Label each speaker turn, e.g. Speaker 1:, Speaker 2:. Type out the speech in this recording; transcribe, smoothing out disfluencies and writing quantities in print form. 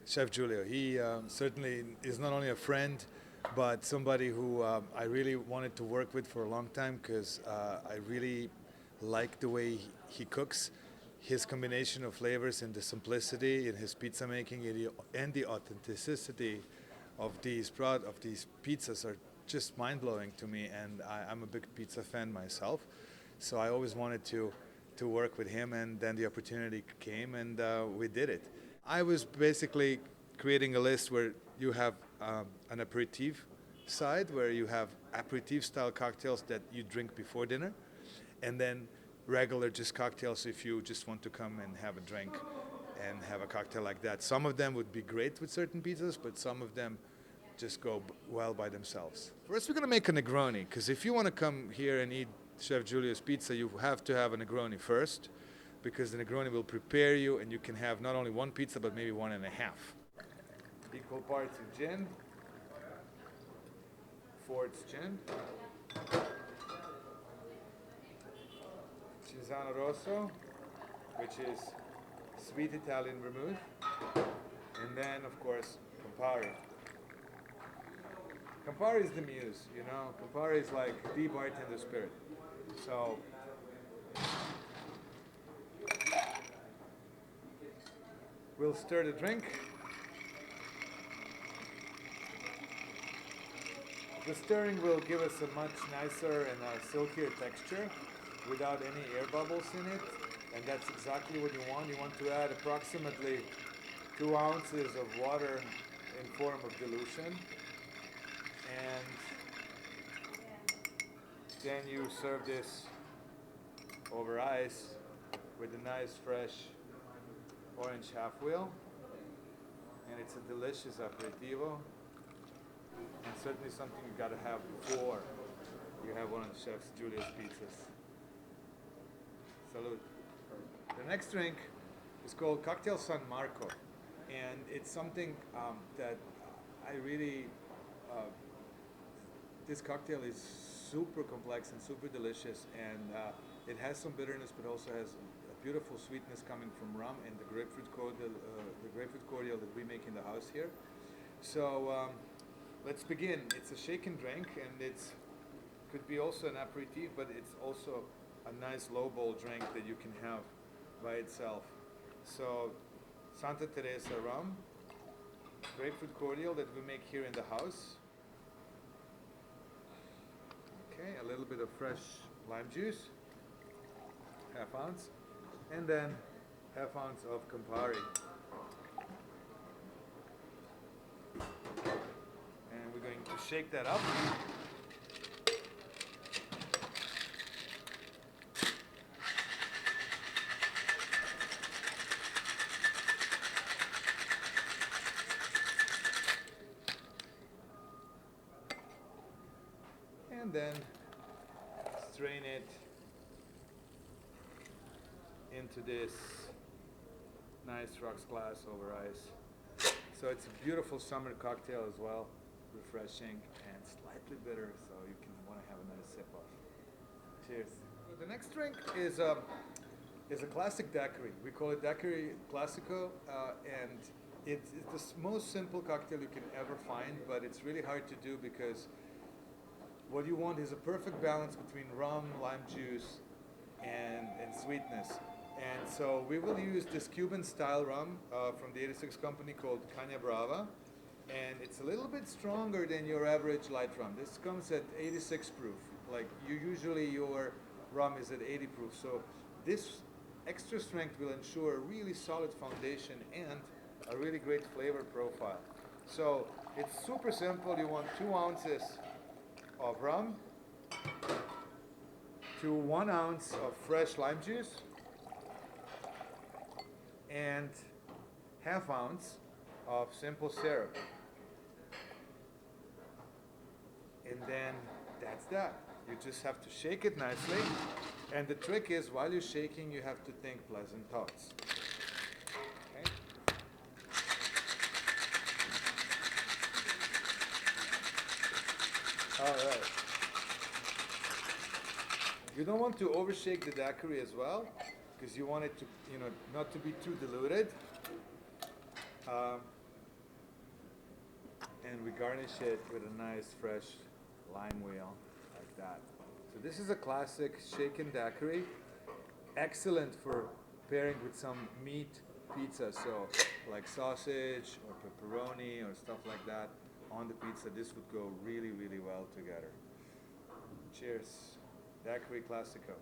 Speaker 1: Chef Giulio. He certainly is not only a friend, but somebody who I really wanted to work with for a long time because I really like the way he cooks. His combination of flavors and the simplicity in his pizza making and the authenticity of of these pizzas are just mind blowing to me. And I'm a big pizza fan myself, so I always wanted to work with him. And then the opportunity came, and we did it. I was basically creating a list where you have an aperitif side, where you have aperitif style cocktails that you drink before dinner, and then regular just cocktails if you just want to come and have a drink and have a cocktail like that. Some of them would be great with certain pizzas, but some of them just go well by themselves. First, we're going to make a Negroni, because if you want to come here and eat Chef Giulio's pizza, you have to have a Negroni first, because the Negroni will prepare you, and you can have not only one pizza, but maybe one and a half. Equal parts of gin, Ford's gin, Cinzano Rosso, which is sweet Italian vermouth, and then, of course, Campari. Campari is the muse, you know. Campari is like the bartender spirit. So, we'll stir the drink. The stirring will give us a much nicer and silkier texture without any air bubbles in it, and that's exactly what you want. You want to add approximately 2 ounces of water in form of dilution, and then you serve this over ice with a nice fresh orange half wheel, and it's a delicious aperitivo, and certainly something you got to have before you have one of Chef Giulio's pizzas. Salute. The next drink is called Cocktail San Marco, and it's something that I really, this cocktail is super complex and super delicious, and it has some bitterness, but also has a beautiful sweetness coming from rum and the grapefruit cordial that we make in the house here. So let's begin. It's a shaken drink, and it's could be also an aperitif, but it's also a nice low bowl drink that you can have by itself. So Santa Teresa rum, grapefruit cordial that we make here in the house. Okay, a little bit of fresh lime juice, half ounce, and then half ounce of Campari. And we're going to shake that up. And then strain it into this nice rocks glass over ice. So it's a beautiful summer cocktail as well, refreshing and slightly bitter, so you can want to have a nice sip of. Cheers. The next drink is a classic daiquiri. We call it Daiquiri Classico, and it's the most simple cocktail you can ever find, but it's really hard to do because what you want is a perfect balance between rum, lime juice, and sweetness. And so we will use this Cuban style rum from the 86 company called Caña Brava. And it's a little bit stronger than your average light rum. This comes at 86 proof. Like usually your rum is at 80 proof. So this extra strength will ensure a really solid foundation and a really great flavor profile. So it's super simple. You want 2 ounces of rum to 1 ounce of fresh lime juice and half ounce of simple syrup. And then that's that. You just have to shake it nicely. And the trick is, while you're shaking, you have to think pleasant thoughts. Okay? All right. You don't want to overshake the daiquiri as well, because you want it to, not to be too diluted. and we garnish it with a nice fresh lime wheel like that. So this is a classic shaken daiquiri, excellent for pairing with some meat pizza, so like sausage or pepperoni or stuff like that on the pizza. This would go really, really well together. Cheers. Daiquiri Classico.